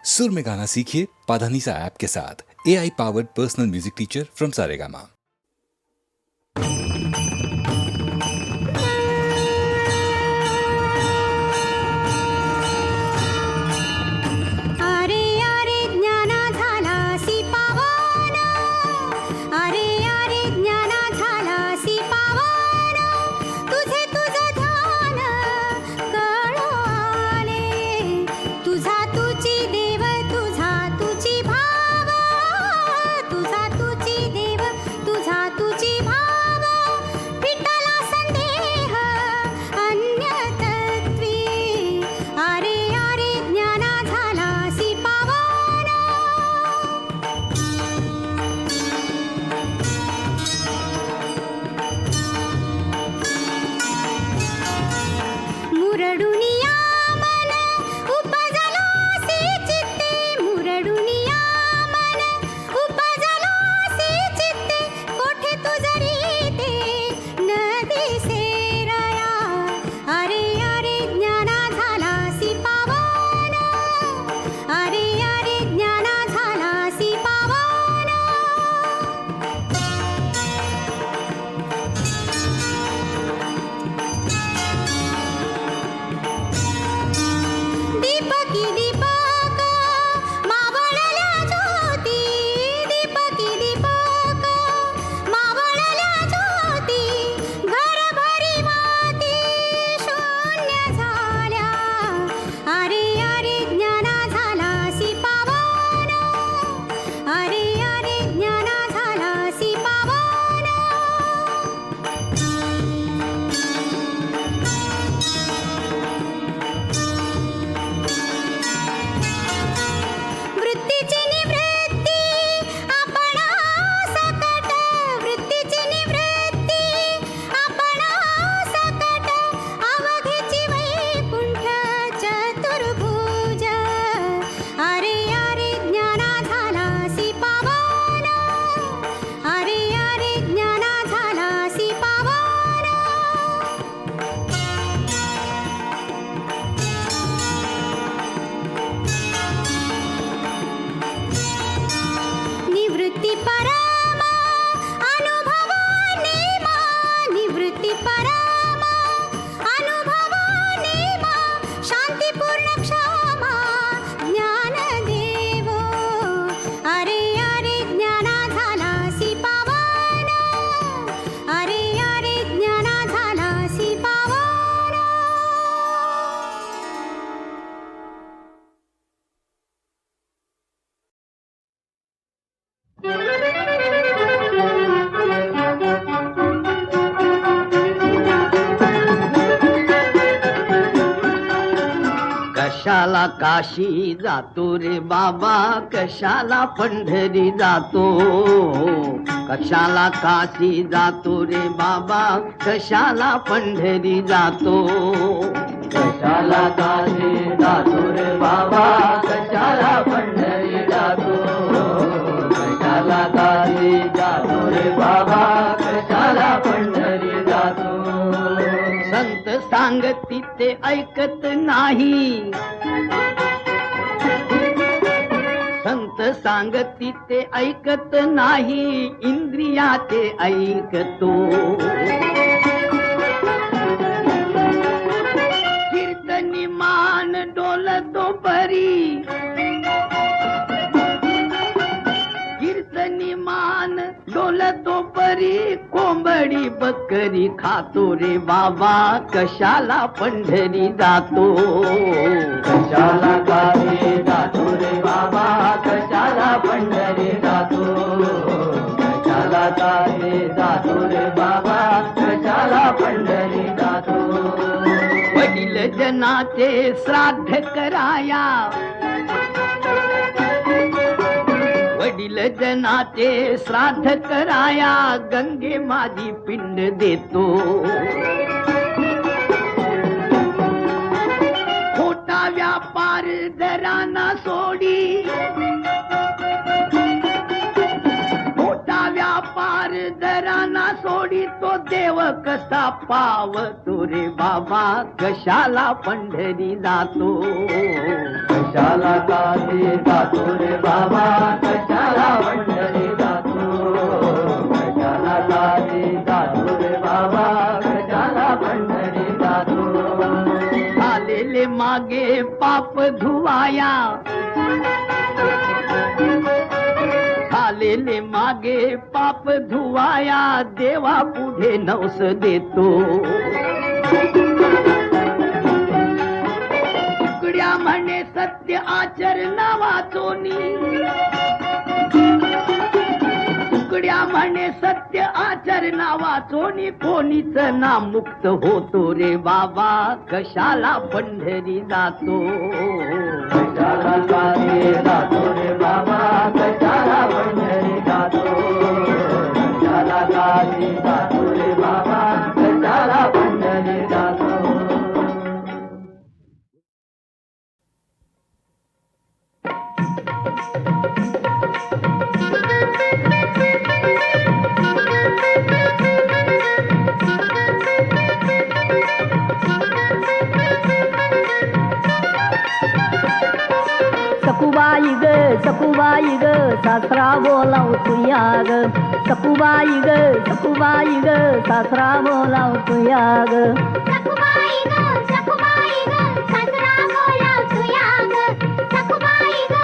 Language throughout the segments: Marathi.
सुर में गाना सीखिए पाधानीसा ऐप के साथ। AI powered personal music teacher from Saregama. कशाला काशी जातो रे बाबा, कशाला पंढरी जातो. कशाला काशी जातो रे बाबा, कशाला पंढरी जातो. कशाला काशी जातो रे बाबा, कशाला पंढरी जातो. कशाला काशी जातो रे बाबा, कशाला पंढरी जातो. संत सांगती ते ऐकत नाही, संत सांगती ते ऐकत नाही, इंद्रिया ते ऐकतो. कीर्तनी मान डोलतो परी, कीर्तनी मान डोलतो परी, कोंबडी बकरी खातो रे बाबा, कशाला पंढरी जातो. कशाला काशी जातो रे बाबा, कशाला पंढरी जातो. कशाला काशी जातो रे बाबा, कशाला पंढरी जातो. वडील जनाचे श्राद्ध कराया, वडील जनाचे श्राद्ध कराया, गंगे माझी पिंड देतो. खोटा व्यापार दराना सोडी, खोटा व्यापार दराना सोडी, तो देव कसा पावतो रे बाबा कशाला पंढरी जातो कशाला काशी जातो रे बाबा कशाला पंढरी जातो कशाला काशी जातो रे बाबा कशाला पंढरी जातो आलेले मागे पाप धुवाया आलेले मागे पाप धुवाया देवा पुढे नवस देतो तुकड्या म्हणे सत्य आचरणा वाचोनी तुकड्या म्हणे सत्य आचरणा वाचोनी कोणीच ना मुक्त होतो रे बाबा कशाला पंढरी जातो कशाला काशी जातो रे बाबा कशाला पंढरी जातो कशाला काशी जातो रे बाबा कशाला पंढरी जातो सकुबाई ग सासरा बोलावतो या ग सकुबाई ग सासरा बोलावतो या ग सकुबाई ग सासरा बोलावतो या ग सकुबाई ग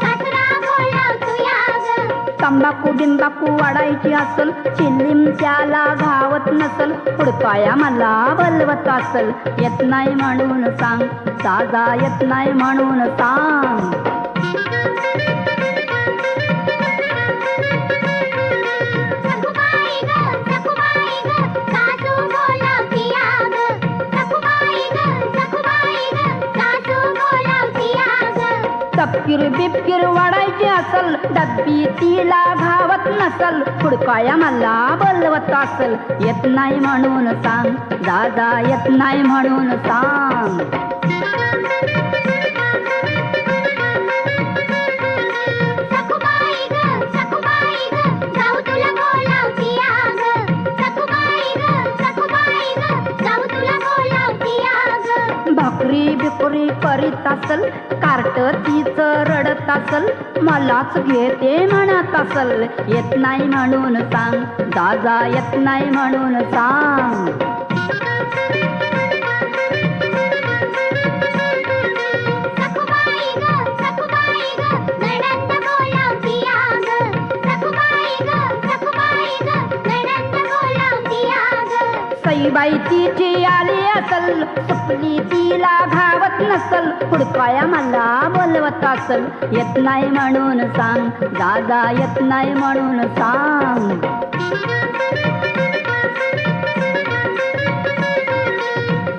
सासरा बोलावतो या ग तंबाखू बिंबाखू वाढायची असल चिल्लीम त्याला घावत नसल पुढपाया मला बलवत असल येत नाही म्हणून सांग दादा येत नाही म्हणून सांग सकुबाई ग सासू बोलावती या ग सकुबाई ग सासू बोलावती या ग तपकीर बिपकीर वाढायची असल डब्बी तिला घावत नसल पुढपाया मला बलवत असल येत नाही म्हणून सांग दादा येत नाही म्हणून सांग सकुबाई ग जाऊ तुला बोलावती या ग सकुबाई ग जाऊ तुला बोलावती या ग भाकरी बिकरी करीत असल कार्ट तीच रडत असल मलाच घेते म्हणत असल येत नाही म्हणून सांग दादा येत नाही म्हणून सांग सकुबाई ग नणंद बोलावती या ग सकुबाई ग नणंद बोलावती या ग सईबाई तिची आली असल सुपली तिला घावत नसल पुढपाया मला बोलवत असल येत नाही म्हणून सांग दादा येत नाही म्हणून सांग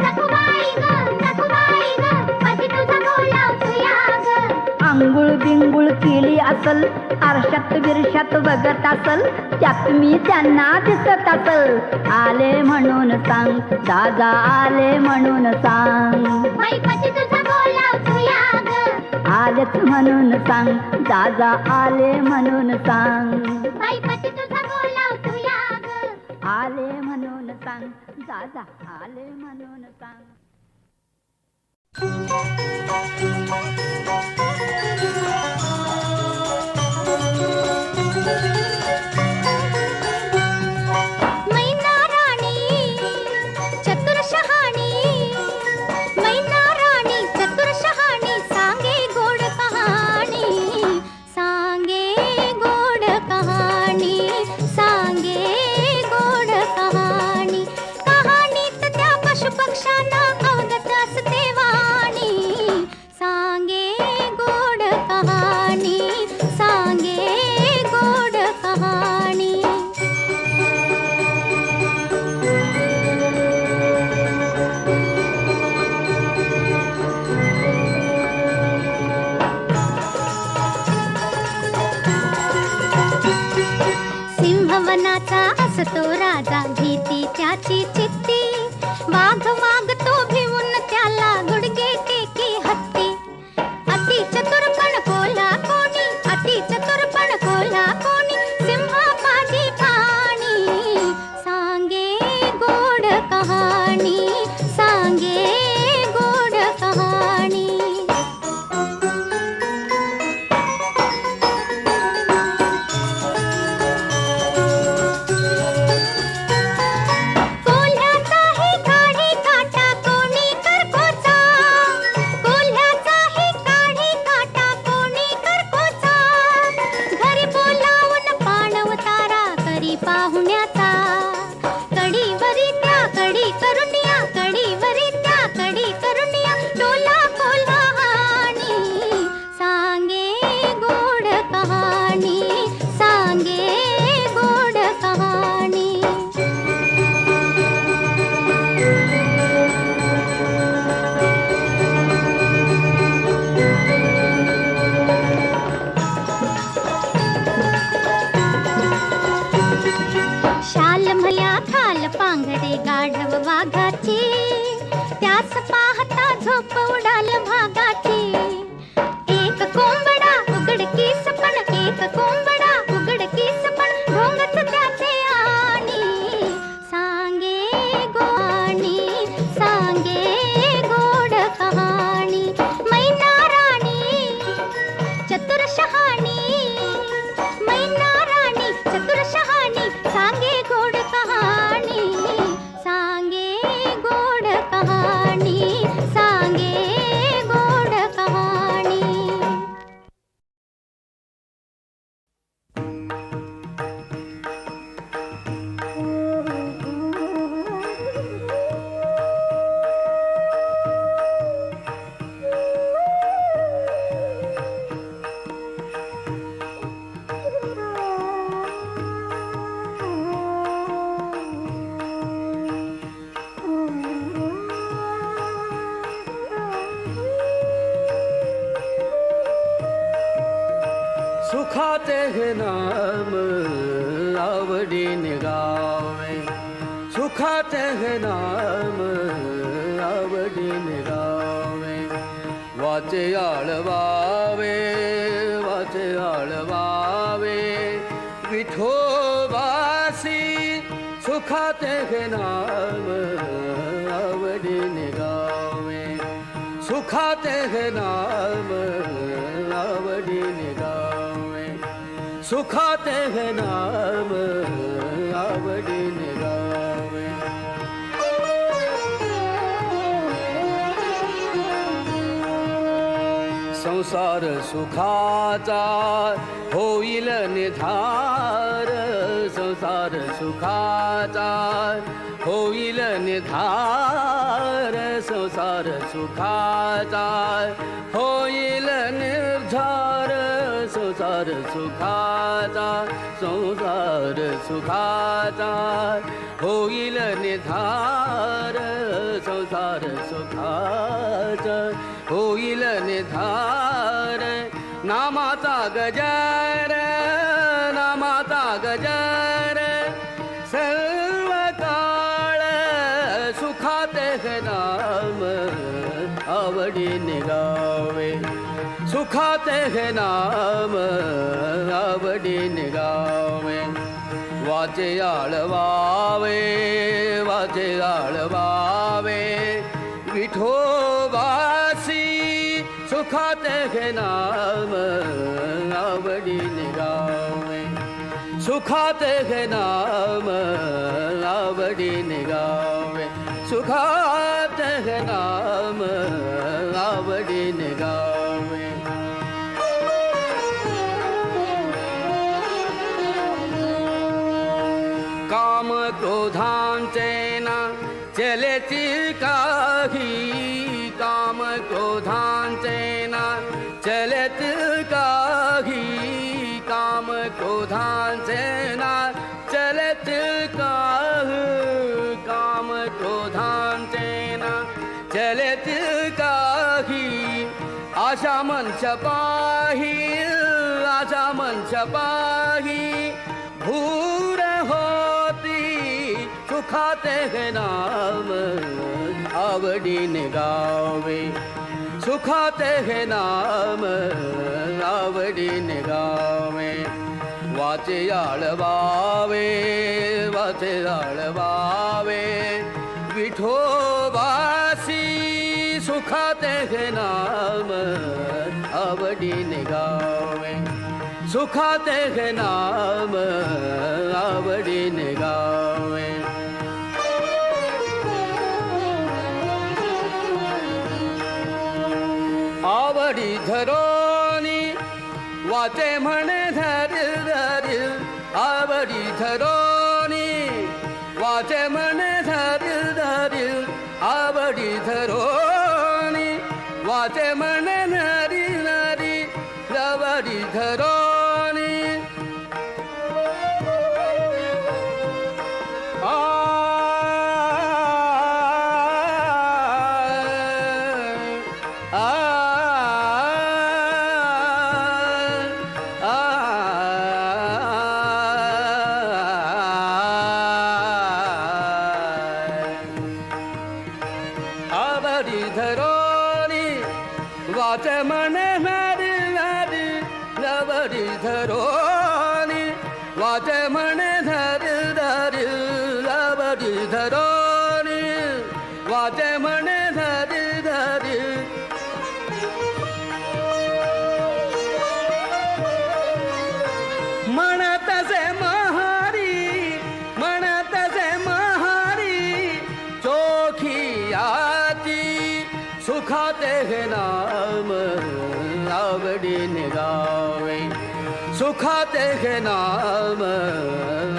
सकुबाई ग पती तुझा बोलावतो या ग आंघोळ बिंगुळ केली असल आरशात बिरशात बघत असल त्यात मी त्यांना दिसत असल आले म्हणून सांग दादा आले म्हणून सांग बाई पती तुझा बोलावतो या ग आलेच म्हणून सांग दादा आले म्हणून सांग बाई पती तुझा बोलावतो या ग आले म्हणून सांग दादा आले म्हणून सांग मैना राणी चतुर शहाणी मैना राणी चतुर शहाणी सांगे गोड कहाणी सांगे गोड कहाणी सांगे गोड कहाणी कहाणीत त्या पशुपक्ष्यांना अवगत असते वाणी सांगे गोड कहाणी सांगे गोड कहाणी सिंहवनाचा असतो राजा भीती त्याची चित्ती वाघ मागतो भिवून त्याला गुडघे टेकी हत्ती अति चतुरपण कोला कोणी अति चतुरपण कोला कोणी सिंहा पाठी पाणी सांगे सुखाचे हे नाम आवडीने गावे सुखाचे हे नाम आवडीने गावे वाचे आळवावे वाचे आळवावे विठोबासी सुखाचे हे नाम आवडीने गावे सुखाचे हे नाम आवडीने गावे सुखाचे हे नाम आवडीने गावे संसार सुखाचा होईल निधार संसार सुखाचा होईल निधार संसार सुखाचा होईल निर्धार संसार सुखाचा संसार सुखाचा होईल निधार संसार सुखाचा होईल निधार नामाचा गजर नामाचा गजर सर्व काळ सुखाते हे नाम आवडीने गावे सुखाते हे नाम आवडीने गावे वाचे आळवावे वाचे आळवावे विठोबासी सुखाते हे नाम आवडीने गावे सुखाते हे नाम आवडीने गावे सुखाते हे नाम आवडीने गावे काम क्रोधांचे ना चलेती काही काम क्रोधांचे ना चलत काही काम क्रोधांचे ना चलत काही काम क्रोधांचे ना चलत काही आशा मंच पाही आशा मंच पाही भूर होती सुखाते हे नाम आवडीने गावे सुखाते हे नाम आवडीने गावे वाचे आळवावे वाचे आळवावे विठोबासी सुखाते हे नाम आवडीने गावे सुखाते हे नाम आवडीने गावे आवडी धरोनी वाचे म्हणे धरील धरील आवडी धरोनी वाचे म्हणे धरील धरील आवडी धरोनी वाचे म्हणे नरी नरी आवडी धरोनी आवडी धरोनी वाचे म्हणे नारी नारी आवडी धरोनी वाचे म्हणे धरी धरी आवडी धरोनी वाचे म्हणे धरी धरी म्हणत से महारी म्हणत से महारी चोखी आती सुखाते हे नाम आवडीने गावे सुखाते हे नाम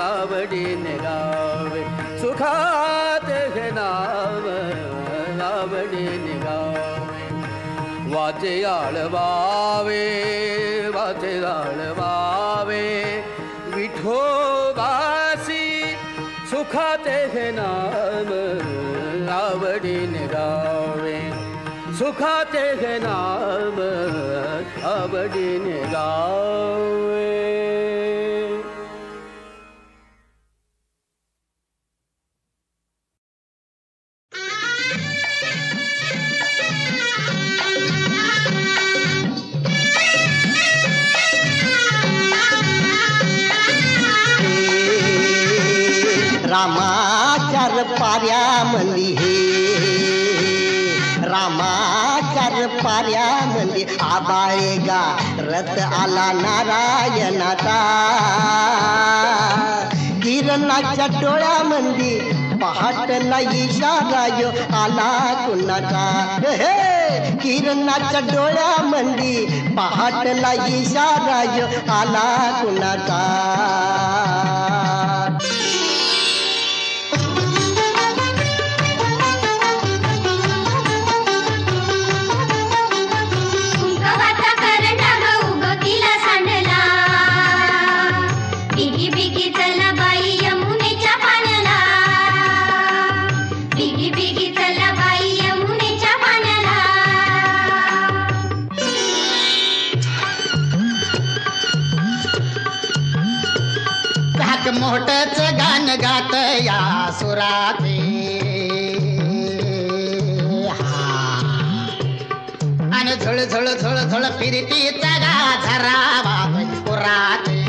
आवडीने गावे सुखाते हे नाम आवडीने गावे वाचे आळवावे वाचे आळवावे विठोबासी सुखाते हे नाम आवडीने गावे सुखाते हे नाम आवडीने गावे. रामाचार पाऱ्यामंदी हे रामाचार पाऱ्यामंदी आबाळे गा रथ आला नारायणाचा. किरणाच्या डोळ्यामंदी पहाटला इशारा यो आला कुणाचा. हे किरणाच्या डोळ्यामंदी पहाटला इशारा यो आला कुणाचा. कुंकवाचा करंडा उगवतीला सांडला. बिगी बिगी चला बाई यमुनेच्या पाण्याला. बिगी बिगी चला बाई यमुनेच्या पाण्याला. घाट मोठच गाण गात या सुराते. आणि झळ झळ झळ झळ फिरती चगा झरावा पुराते.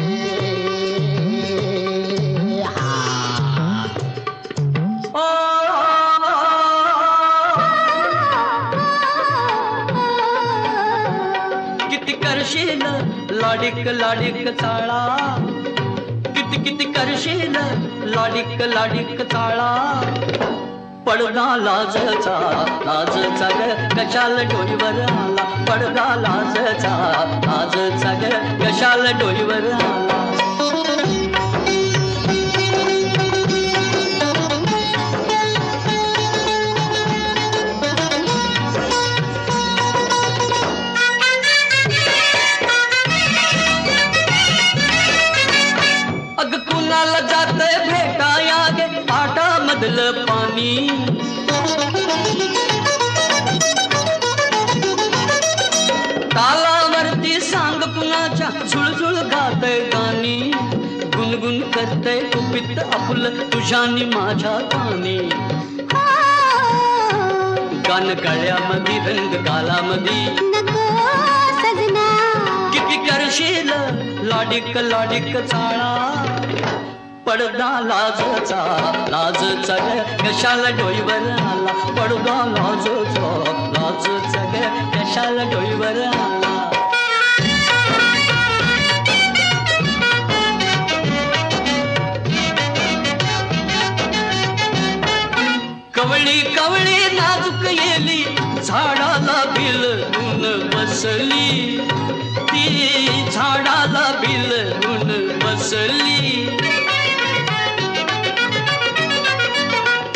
किती करशील लाडिक लाडिक चाळा. किती किती करशील लाडिक लाडिक चाळा. पडदा लाजचा लाजचा ग कशाल डोईवर आला. पडदा लाजचा लाजचा ग कशाल डोईवर आला. अग कुणाला जातंय भेटाया गे पाटामधलं पाणी. तालावरती सांग कुणाच्या झुळझुळ गातय गाणी. गुणगुण करतय कुपित आपुल तुझ्यानी माझ्या कानी. गान गळ्यामध्ये रंग गालामध्ये नको सजना. किती करशील लाडिक लाडिक चाळा. पडदा लाजचा लाजचा ग कशाला डोईवर आला. पडदा लाजचा लाजचा ग कशाला डोईवर आला. कवळी कवळी नाजूक येली झाडाला भिलून बसली. ती झाडाला भिलून बसली.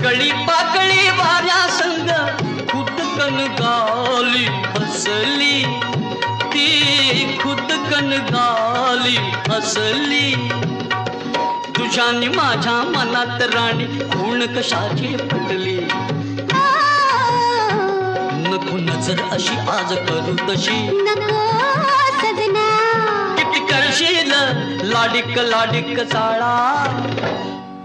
कळी पाकळी वाऱ्या संग खुदकन गाली हसली. ती खुदकन गाली हसली. तुझ्यानी माझ्या मनात राणी खूण कशाची पटली. नको नजर अशी आज करू तशी. नको सजना. किती करशील लाडिक लाडिक चाळा.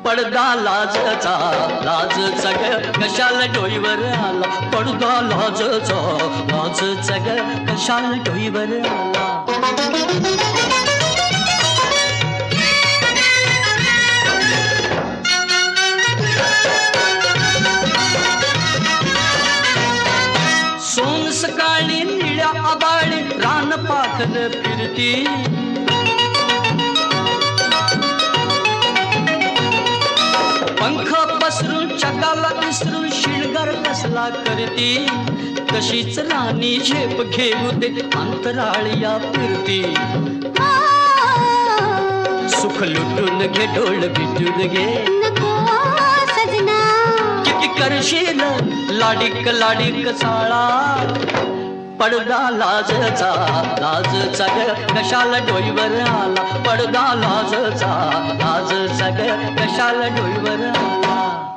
पडदा लाजचा लाजचा ग कशाला डोईवर आला. पडदा लाजचा लाजचा ग कशाला डोईवर आला. सोन सकाळी निळ्या आबाळी रान पाखर फिरती. पंख पसरून चकाला विसरून शिणगार कसला करती. तशीच राणी झेप घेऊ दे अंतराळिया फिरती. सुख लुटून घे डोळ बिटून घे. नको सजना. किती करशील लाडिक लाडिक चाळा. पडदा लाजचा लाजचा ग कशाला डोईवर आला. पडदा लाजचा लाजचा ग कशाला डोईवर आला.